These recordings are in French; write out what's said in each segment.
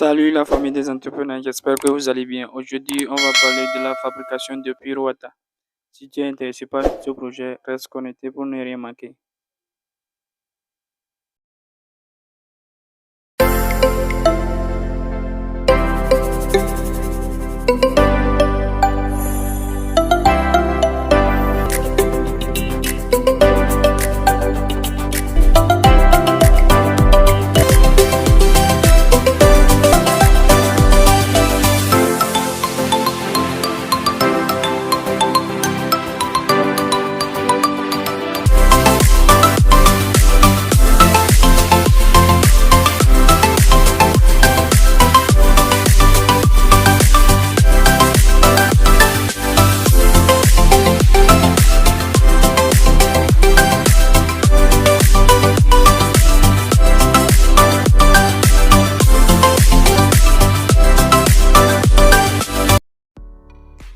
Salut la famille des entrepreneurs, j'espère que vous allez bien. Aujourd'hui, on va parler de la fabrication de pirouettes. Si tu es intéressé par ce projet, reste connecté pour ne rien manquer.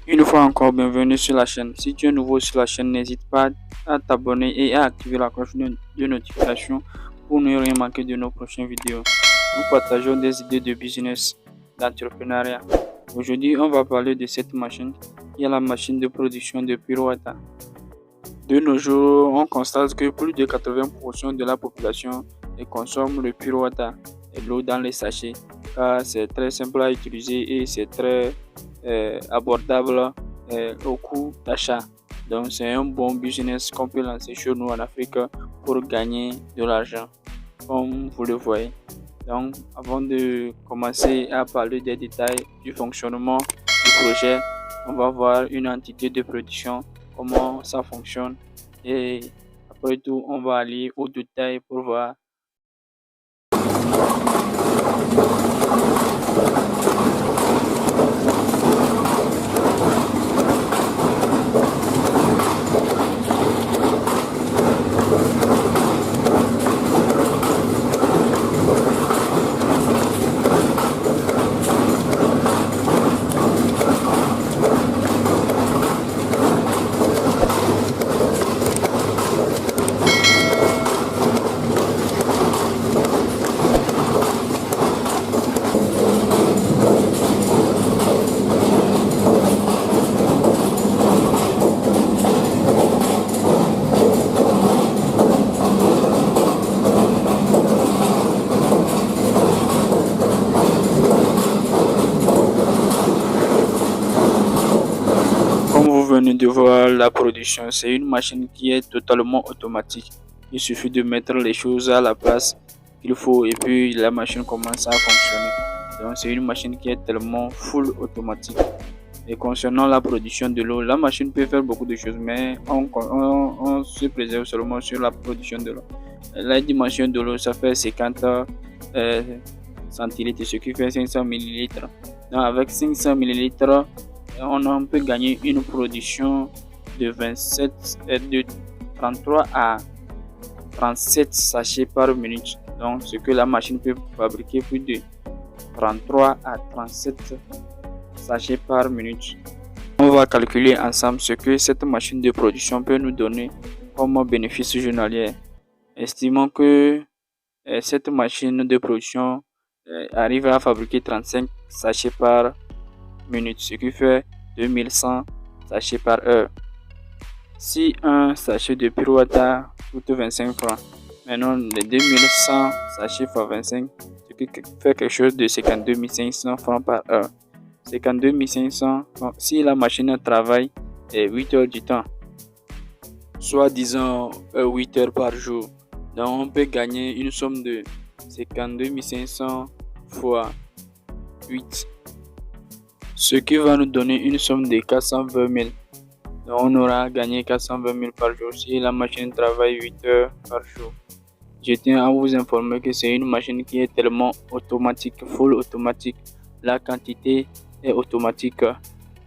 Une fois encore, bienvenue sur la chaîne. Si tu es nouveau sur la chaîne, n'hésite pas à t'abonner et à activer la cloche de notification pour ne rien manquer de nos prochaines vidéos. Nous partageons des idées de business, d'entrepreneuriat. Aujourd'hui, on va parler de cette machine qui est la machine de production de pirouettes. De nos jours, on constate que plus de 80% de la population consomme le pirouette et l'eau dans les sachets, car c'est très simple à utiliser et c'est très abordable au coût d'achat. Donc c'est un bon business qu'on peut lancer chez nous en Afrique pour gagner de l'argent, comme vous le voyez. Donc avant de commencer à parler des détails du fonctionnement du projet, on va voir une entité de production, comment ça fonctionne, et après tout on va aller au détail pour voir. Venez de voir la production, c'est une machine qui est totalement automatique. Il suffit de mettre les choses à la place qu'il faut et puis la machine commence à fonctionner. Donc c'est une machine qui est tellement full automatique. Et concernant la production de l'eau, la machine peut faire beaucoup de choses, mais on se préserve seulement sur la production de l'eau. La dimension de l'eau, ça fait 50 centilitres, ce qui fait 500 millilitres. Donc avec 500 millilitres, on peut gagner une production de 33 à 37 sachets par minute. Donc, ce que la machine peut fabriquer plus de 33 à 37 sachets par minute. On va calculer ensemble ce que cette machine de production peut nous donner comme bénéfice journalier. Estimons que cette machine de production arrive à fabriquer 35 sachets par minutes, ce qui fait 2100 sachets par heure. Si un sachet de pirouette coûte 25 francs, maintenant les 2100 sachets fois 25, ce qui fait quelque chose de 52 500 francs par heure. 52 500, si la machine travaille 8 heures du temps, soit disons 8 heures par jour, donc on peut gagner une somme de 52 500 fois 8. Ce qui va nous donner une somme de 420 000. Donc on aura gagné 420 000 par jour si la machine travaille 8 heures par jour. Je tiens à vous informer que c'est une machine qui est tellement automatique, full automatique. La quantité est automatique.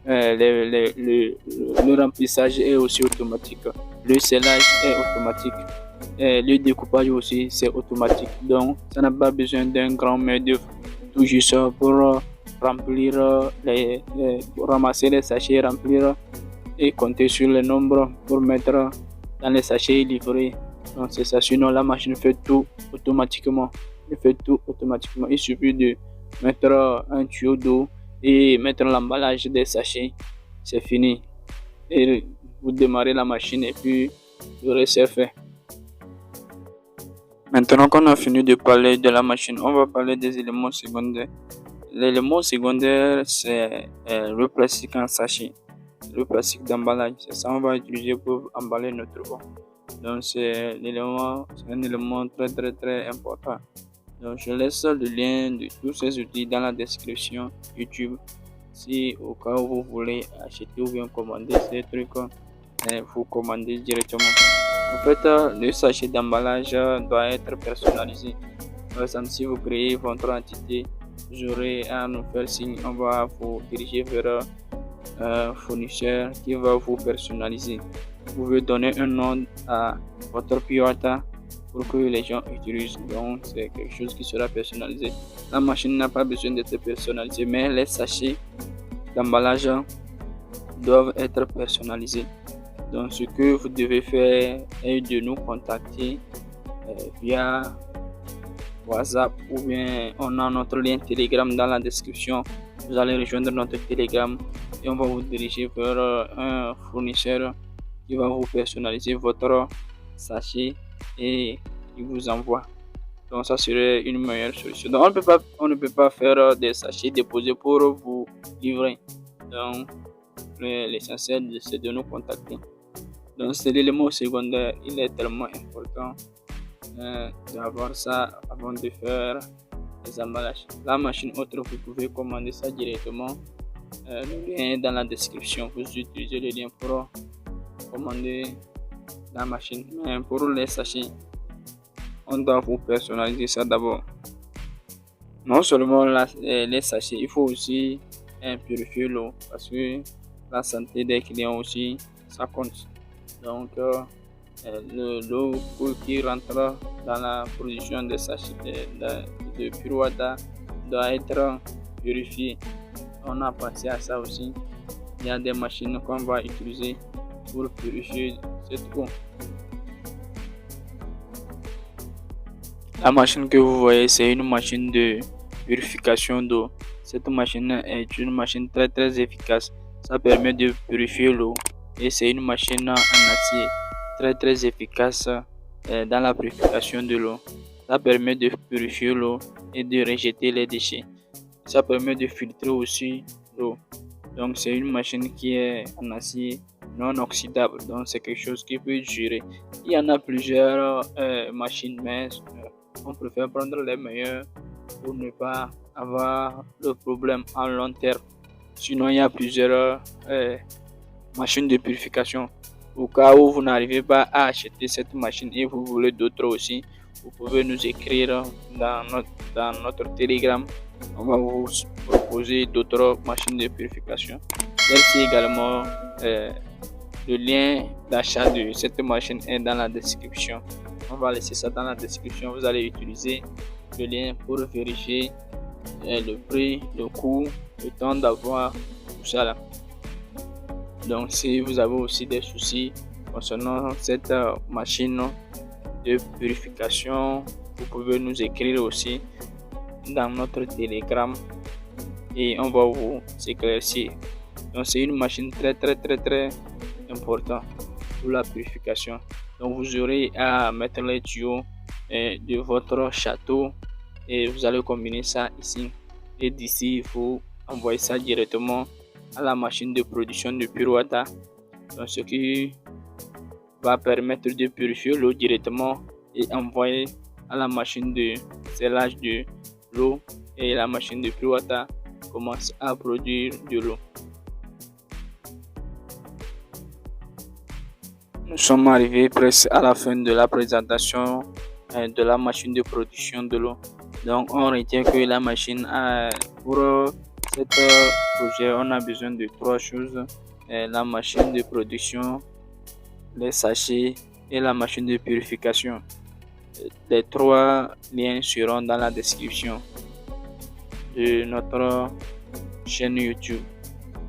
Le remplissage est aussi automatique. Le scellage est automatique. Le découpage aussi c'est automatique. Donc ça n'a pas besoin d'un grand main d'œuvre. Tout juste pour remplir ramasser les sachets, remplir et compter sur le nombre pour mettre dans les sachets et livrer. Donc c'est ça, sinon la machine fait tout automatiquement. Il fait tout automatiquement. Il suffit de mettre un tuyau d'eau et mettre l'emballage des sachets. C'est fini. Et vous démarrez la machine et puis le reste est fait. Maintenant qu'on a fini de parler de la machine, on va parler des éléments secondaires. L'élément secondaire, c'est le plastique en sachet, le plastique d'emballage. C'est ça qu'on va utiliser pour emballer notre eau. Donc c'est un élément très important. Donc je laisse le lien de tous ces outils dans la description YouTube. Si au cas où vous voulez acheter ou bien commander ces trucs, vous commandez directement. En fait, le sachet d'emballage doit être personnalisé. Par exemple, si vous créez votre entité, vous aurez à nous faire signe. On va vous diriger vers un fournisseur qui va vous personnaliser. Vous pouvez donner un nom à votre Pirouatta pour que les gens utilisent. Donc, c'est quelque chose qui sera personnalisé. La machine n'a pas besoin d'être personnalisée, mais les sachets d'emballage doivent être personnalisés. Donc, ce que vous devez faire est de nous contacter via WhatsApp ou bien on a notre lien Telegram dans la description. Vous allez rejoindre notre Telegram et on va vous diriger vers un fournisseur qui va vous personnaliser votre sachet et il vous envoie. Donc ça serait une meilleure solution. Donc on ne peut pas faire des sachets déposés pour vous livrer. Donc l'essentiel c'est de nous contacter. Donc c'est l'élément secondaire, il est tellement important d'avoir ça avant de faire les emballages. La machine autre, vous pouvez commander ça directement. Le lien est dans la description. Vous utilisez le lien pour commander la machine. Mais pour les sachets, on doit vous personnaliser ça d'abord. Non seulement les sachets, il faut aussi purifier l'eau parce que la santé des clients aussi, ça compte. Donc l'eau qui rentre dans la production des sachets de Pirouatta doit être purifiée. On a pensé à ça aussi. Il y a des machines qu'on va utiliser pour purifier cette eau. La machine que vous voyez, c'est une machine de purification d'eau. Cette machine est une machine très efficace. Ça permet de purifier l'eau et c'est une machine en acier très efficace dans la purification de l'eau. Ça permet de purifier l'eau et de rejeter les déchets. Ça permet de filtrer aussi l'eau. Donc c'est une machine qui est en acier non oxydable. Donc c'est quelque chose qui peut durer. Il y en a plusieurs machines, mais on préfère prendre les meilleures pour ne pas avoir le problème en long terme. Sinon il y a plusieurs machines de purification. Au cas où vous n'arrivez pas à acheter cette machine et vous voulez d'autres aussi, vous pouvez nous écrire dans notre Telegram. On va vous proposer d'autres machines de purification. Celle-ci également, le lien d'achat de cette machine est dans la description. On va laisser ça dans la description. Vous allez utiliser le lien pour vérifier le prix, le coût, le temps d'avoir tout ça là. Donc si vous avez aussi des soucis concernant cette machine de purification, vous pouvez nous écrire aussi dans notre Telegram et on va vous éclaircir. Donc c'est une machine très importante pour la purification. Donc vous aurez à mettre les tuyaux de votre château et vous allez combiner ça ici. Et d'ici, il faut envoyer ça directement à la machine de production de Pirouatta. Donc ce qui va permettre de purifier l'eau directement et envoyer à la machine de scellage de l'eau et la machine de Pirouatta commence à produire de l'eau. Nous sommes arrivés presque à la fin de la présentation de la machine de production de l'eau. Donc on retient que la machine pour cet projet on a besoin de 3 choses: la machine de production, les sachets et la machine de purification. Les 3 liens seront dans la description de notre chaîne YouTube.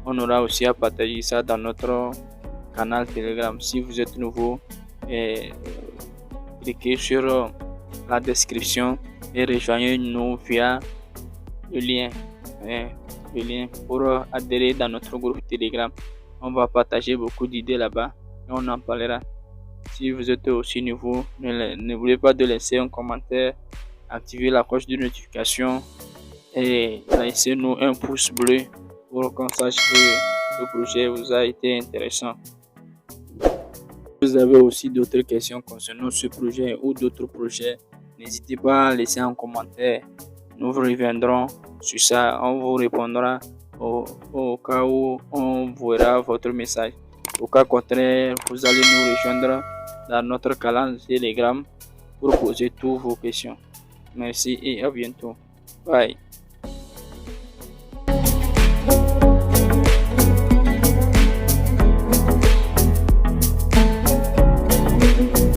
On aura aussi à partager ça dans notre canal Telegram. Si vous êtes nouveau, cliquez sur la description et rejoignez-nous via le lien, pour adhérer dans notre groupe Telegram. On va partager beaucoup d'idées là-bas et on en parlera. Si vous êtes aussi nouveau, n'oubliez pas de laisser un commentaire, activer la cloche de notification et laissez-nous un pouce bleu pour qu'on sache que le projet vous a été intéressant. Si vous avez aussi d'autres questions concernant ce projet ou d'autres projets, n'hésitez pas à laisser un commentaire. Nous vous reviendrons sur ça. On vous répondra au cas où on verra votre message. Au cas contraire, vous allez nous rejoindre dans notre canal Telegram pour poser toutes vos questions. Merci et à bientôt. Bye.